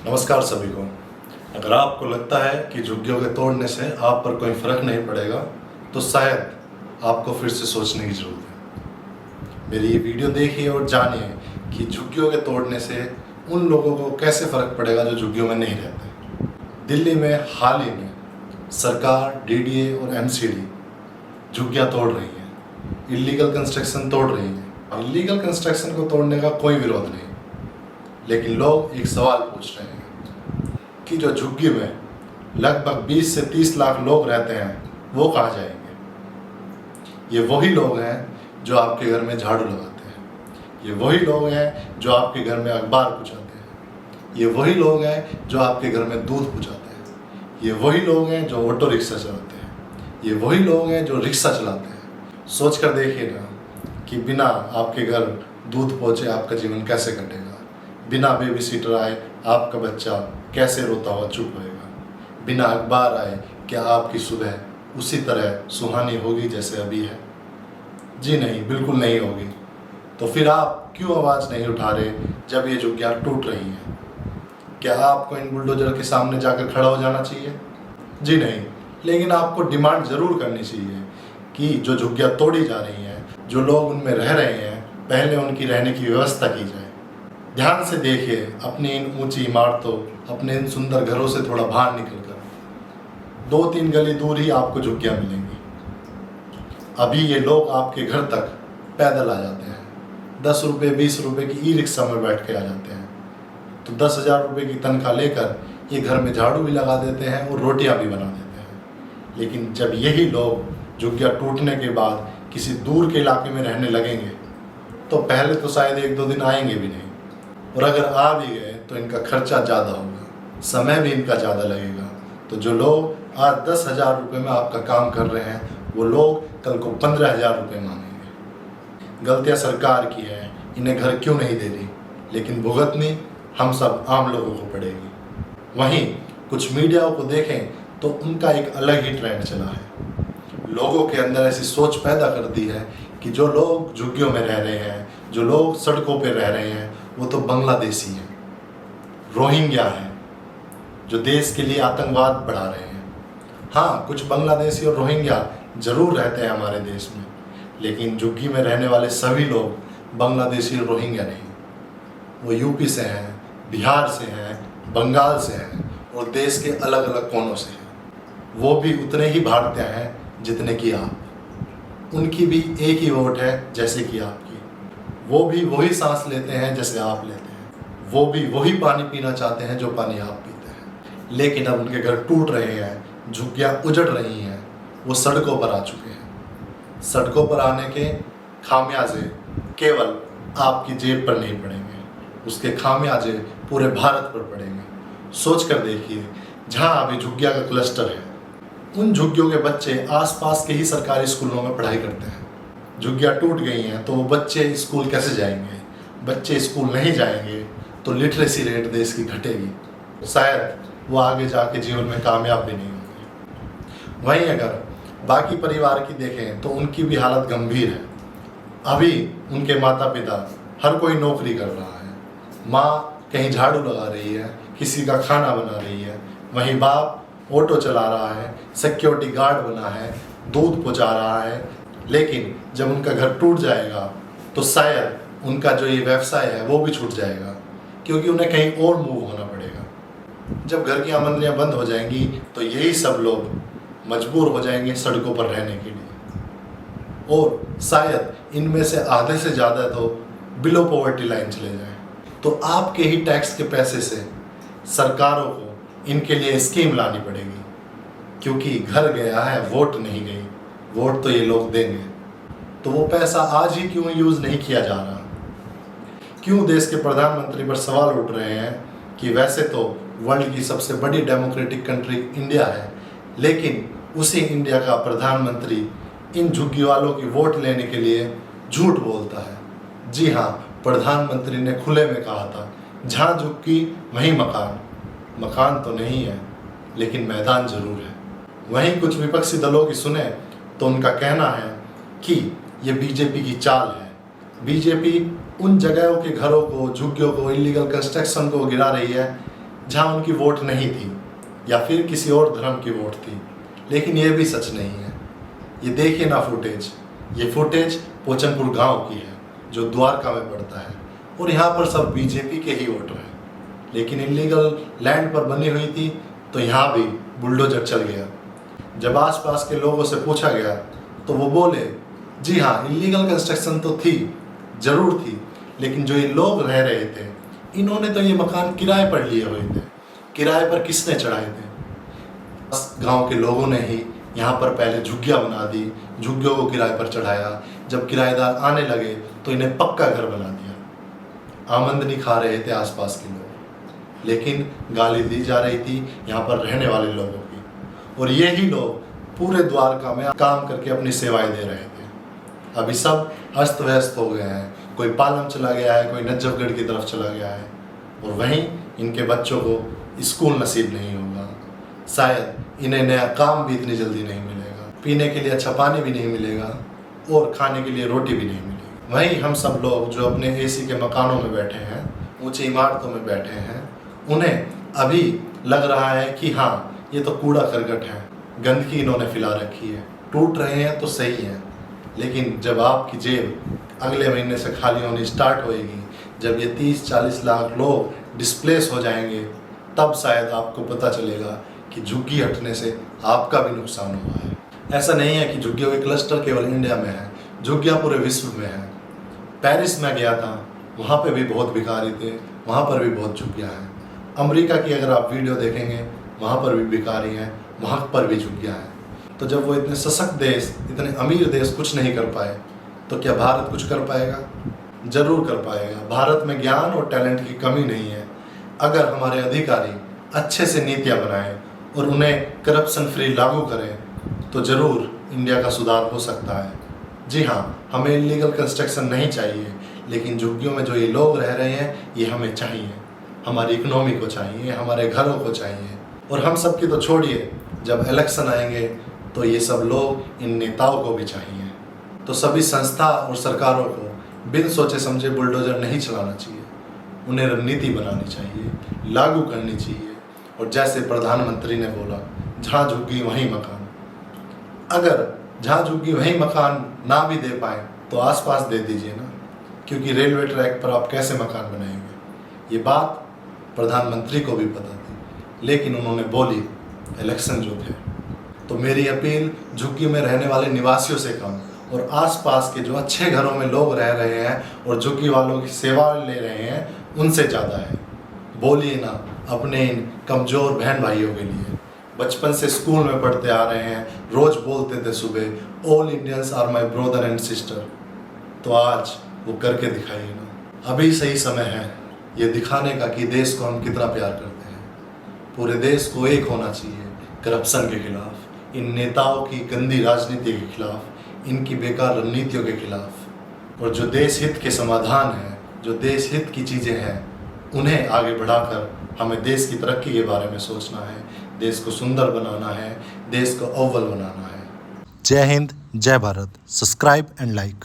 नमस्कार सभी को। अगर आपको लगता है कि झुग्गियों के तोड़ने से आप पर कोई फ़र्क नहीं पड़ेगा तो शायद आपको फिर से सोचने की ज़रूरत है। मेरी ये वीडियो देखिए और जानिए कि झुग्गियों के तोड़ने से उन लोगों को कैसे फ़र्क पड़ेगा जो झुग्गियों में नहीं रहते। दिल्ली में हाल ही में सरकार, डीडीए और एमसीडी झुग्गियाँ तोड़ रही हैं, इलीगल कंस्ट्रक्शन तोड़ रही हैं। इलीगल कंस्ट्रक्शन को तोड़ने का कोई विरोध नहीं, लेकिन लोग एक सवाल पूछ रहे हैं कि जो झुग्गी में लगभग 20 से 30 लाख लोग रहते हैं वो कहाँ जाएंगे। ये वही लोग हैं जो आपके घर में झाड़ू लगाते हैं, ये वही लोग हैं जो आपके घर में अखबार पहुँचाते हैं, ये वही लोग हैं जो आपके घर में दूध पहुँचाते हैं, ये वही लोग हैं जो ऑटो रिक्शा चलाते हैं, ये वही लोग हैं जो रिक्शा चलाते हैं। सोच कर देखिए ना कि बिना आपके घर दूध पहुँचे आपका जीवन कैसे कटेगा। बिना बेबी सीटर आए आपका बच्चा कैसे रोता हुआ चुप होएगा। बिना अखबार आए क्या आपकी सुबह उसी तरह सुहानी होगी जैसे अभी है? जी नहीं, बिल्कुल नहीं होगी। तो फिर आप क्यों आवाज़ नहीं उठा रहे जब ये झुग्गियाँ टूट रही हैं? क्या आपको इन बुलडोजर के सामने जाकर खड़ा हो जाना चाहिए? जी नहीं, लेकिन आपको डिमांड ज़रूर करनी चाहिए कि जो झुग्गियाँ तोड़ी जा रही हैं, जो लोग उनमें रह रहे हैं, पहले उनकी रहने की व्यवस्था की जाए। ध्यान से देखिए अपनी इन ऊंची इमारतों, अपने इन सुंदर घरों से थोड़ा बाहर निकलकर 2-3 गली दूर ही आपको झुग्गियाँ मिलेंगी। अभी ये लोग आपके घर तक पैदल आ जाते हैं, 10 रुपये 20 रुपये की ई-रिक्शा में बैठ के आ जाते हैं। तो 10,000 रुपये की तनख्वाह लेकर ये घर में झाड़ू भी लगा देते हैं और रोटियां भी बना देते हैं। लेकिन जब यही लोग झुग्गियाँ टूटने के बाद किसी दूर के इलाके में रहने लगेंगे तो पहले तो शायद 1-2 दिन आएंगे भी नहीं, और अगर आ भी गए तो इनका खर्चा ज़्यादा होगा, समय भी इनका ज़्यादा लगेगा। तो जो लोग आज 10,000 रुपये में आपका काम कर रहे हैं वो लोग कल को 15,000 रुपये मांगेंगे। गलतियाँ सरकार की है, इन्हें घर क्यों नहीं दे रही, लेकिन भुगतनी हम सब आम लोगों को पड़ेगी। वहीं कुछ मीडिया को देखें तो उनका एक अलग ही ट्रेंड चला है। लोगों के अंदर ऐसी सोच पैदा कर दी है कि जो लोग झुग्गियों में रह रहे हैं, जो लोग सड़कों पर रह रहे हैं, वो तो बांग्लादेशी हैं, रोहिंग्या हैं, जो देश के लिए आतंकवाद बढ़ा रहे हैं। हाँ, कुछ बांग्लादेशी और रोहिंग्या ज़रूर रहते हैं हमारे देश में, लेकिन झुग्गी में रहने वाले सभी लोग बांग्लादेशी और रोहिंग्या नहीं। वो यूपी से हैं, बिहार से हैं, बंगाल से हैं और देश के अलग अलग कोनों से हैं। वो भी उतने ही भारतीय हैं जितने कि आप। उनकी भी एक ही वोट है जैसे कि आपकी। वो भी वही सांस लेते हैं जैसे आप लेते हैं। वो भी वही पानी पीना चाहते हैं जो पानी आप पीते हैं। लेकिन अब उनके घर टूट रहे हैं, झुग्गियाँ उजड़ रही हैं, वो सड़कों पर आ चुके हैं। सड़कों पर आने के खामियाजे केवल आपकी जेब पर नहीं पड़ेंगे, उसके खामियाजे पूरे भारत पर पड़ेंगे। सोच कर देखिए, जहाँ अभी झुग्गियाँ का क्लस्टर है उन झुग्गियों के बच्चे आसपास के ही सरकारी स्कूलों में पढ़ाई करते हैं। झुग्गियाँ टूट गई हैं तो वो बच्चे स्कूल कैसे जाएंगे? बच्चे स्कूल नहीं जाएंगे तो लिटरेसी रेट देश की घटेगी, शायद वो आगे जाके जीवन में कामयाब भी नहीं होंगे। वहीं अगर बाकी परिवार की देखें तो उनकी भी हालत गंभीर है। अभी उनके माता पिता हर कोई नौकरी कर रहा है, माँ कहीं झाड़ू लगा रही है, किसी का खाना बना रही है, वहीं बाप ऑटो चला रहा है, सिक्योरिटी गार्ड बना है, दूध पहुँचा रहा है। लेकिन जब उनका घर टूट जाएगा तो शायद उनका जो ये व्यवसाय है वो भी छूट जाएगा, क्योंकि उन्हें कहीं और मूव होना पड़ेगा। जब घर की आमदनियाँ बंद हो जाएंगी तो यही सब लोग मजबूर हो जाएंगे सड़कों पर रहने के लिए, और शायद इनमें से आधे से ज़्यादा तो बिलो पॉवर्टी लाइन चले जाएं। तो आपके ही टैक्स के पैसे से सरकारों को इनके लिए स्कीम लानी पड़ेगी, क्योंकि घर गया है, वोट नहीं गई। वोट तो ये लोग देंगे, तो वो पैसा आज ही क्यों यूज़ नहीं किया जा रहा? क्यों देश के प्रधानमंत्री पर सवाल उठ रहे हैं कि वैसे तो वर्ल्ड की सबसे बड़ी डेमोक्रेटिक कंट्री इंडिया है, लेकिन उसी इंडिया का प्रधानमंत्री इन झुग्गी वालों की वोट लेने के लिए झूठ बोलता है। जी हाँ, प्रधानमंत्री ने खुले में कहा था, जहाँ झुग्गी वहीं मकान। मकान तो नहीं है, लेकिन मैदान ज़रूर है। वहीं कुछ विपक्षी दलों की सुने तो उनका कहना है कि ये बीजेपी की चाल है। बीजेपी उन जगहों के घरों को, झुग्गियों को, इलीगल कंस्ट्रक्शन को गिरा रही है जहाँ उनकी वोट नहीं थी या फिर किसी और धर्म की वोट थी। लेकिन ये भी सच नहीं है। ये देखिए ना फुटेज, ये फुटेज पोचनपुर गांव की है जो द्वारका में पड़ता है और यहाँ पर सब बीजेपी के ही वोटर हैं। लेकिन इलीगल लैंड पर बनी हुई थी तो यहाँ भी बुलडोजर चल गया। जब आसपास के लोगों से पूछा गया तो वो बोले, जी हाँ, इलीगल कंस्ट्रक्शन तो थी, ज़रूर थी, लेकिन जो ये लोग रह रहे थे इन्होंने तो ये मकान किराए पर लिए हुए थे। किराए पर किसने चढ़ाए थे? गांव के लोगों ने ही यहाँ पर पहले झुग्गियाँ बना दी, झुग्गियों को किराए पर चढ़ाया। जब किराएदार आने लगे तो इन्हें पक्का घर बना दिया। आमदनी खा रहे थे आसपास के लोग, लेकिन गाली दी जा रही थी यहाँ पर रहने वाले लोगों की। और यही लोग पूरे द्वारका में काम करके अपनी सेवाएं दे रहे थे। अभी सब अस्त व्यस्त हो गए हैं। कोई पालम चला गया है, कोई नजफगढ़ की तरफ चला गया है, और वहीं इनके बच्चों को स्कूल नसीब नहीं होगा। शायद इन्हें नया काम भी इतनी जल्दी नहीं मिलेगा, पीने के लिए अच्छा पानी भी नहीं मिलेगा और खाने के लिए रोटी भी नहीं मिलेगी। वहीं हम सब लोग जो अपने एसी के मकानों में बैठे हैं, ऊंची इमारतों में बैठे हैं, उन्हें अभी लग रहा है कि हाँ, ये तो कूड़ा करकट है, गंदगी इन्होंने फैला रखी है, टूट रहे हैं तो सही है। लेकिन जब आपकी जेब अगले महीने से खाली होनी स्टार्ट होएगी, जब ये 30-40 लाख लोग डिस्प्लेस हो जाएंगे, तब शायद आपको पता चलेगा कि झुग्गी हटने से आपका भी नुकसान हुआ है। ऐसा नहीं है कि झुग्गियों के क्लस्टर केवल इंडिया में है, झुग्गियाँ पूरे विश्व में हैं। पेरिस में गया था, वहाँ पे भी बहुत भिखारी थे, वहाँ पर भी बहुत झुग्गियाँ हैं। अमेरिका की अगर आप वीडियो देखेंगे, वहाँ पर भी भिखारी हैं, वहाँ पर भी झुग्गियाँ हैं। तो जब वो इतने सशक्त देश, इतने अमीर देश कुछ नहीं कर पाए, तो क्या भारत कुछ कर पाएगा? जरूर कर पाएगा। भारत में ज्ञान और टैलेंट की कमी नहीं है। अगर हमारे अधिकारी अच्छे से नीतियाँ बनाएं और उन्हें करप्शन फ्री लागू करें तो ज़रूर इंडिया का सुधार हो सकता है। जी हाँ, हमें इलीगल कंस्ट्रक्शन नहीं चाहिए, लेकिन झुग्गियों में जो ये लोग रह रहे हैं ये हमें चाहिए। हमारी इकोनॉमी को चाहिए, हमारे घरों को चाहिए। और हम सब की तो छोड़िए, जब इलेक्शन आएंगे तो ये सब लोग इन नेताओं को भी चाहिए। तो सभी संस्था और सरकारों को बिन सोचे समझे बुलडोजर नहीं चलाना चाहिए, उन्हें रणनीति बनानी चाहिए, लागू करनी चाहिए। और जैसे प्रधानमंत्री ने बोला, जहाँ झुग्गी वहीं मकान। अगर जहाँ झुग्गी वहीं मकान ना भी दे पाए तो आसपास दे दीजिए ना, क्योंकि रेलवे ट्रैक पर आप कैसे मकान बनाएंगे? ये बात प्रधानमंत्री को भी पता थी, लेकिन उन्होंने बोली इलेक्शन जो थे। तो मेरी अपील झुग्गी में रहने वाले निवासियों से कम और आसपास के जो अच्छे घरों में लोग रह रहे हैं और झुग्गी वालों की सेवा ले रहे हैं, उनसे ज़्यादा है। बोलिए ना अपने इन कमज़ोर बहन भाइयों के लिए। बचपन से स्कूल में पढ़ते आ रहे हैं, रोज़ बोलते थे सुबह, all Indians are my brother and sister. तो आज वो करके दिखाइए ना। अभी सही समय है ये दिखाने का कि देश को हम कितना प्यार करते हैं। पूरे देश को एक होना चाहिए करप्शन के खिलाफ, इन नेताओं की गंदी राजनीति के खिलाफ, इनकी बेकार रणनीतियों के खिलाफ। और जो देश हित के समाधान हैं, जो देश हित की चीज़ें हैं, उन्हें आगे बढ़ाकर हमें देश की तरक्की के बारे में सोचना है, देश को सुंदर बनाना है, देश को अव्वल बनाना है। जय हिंद, जय भारत। Subscribe and like.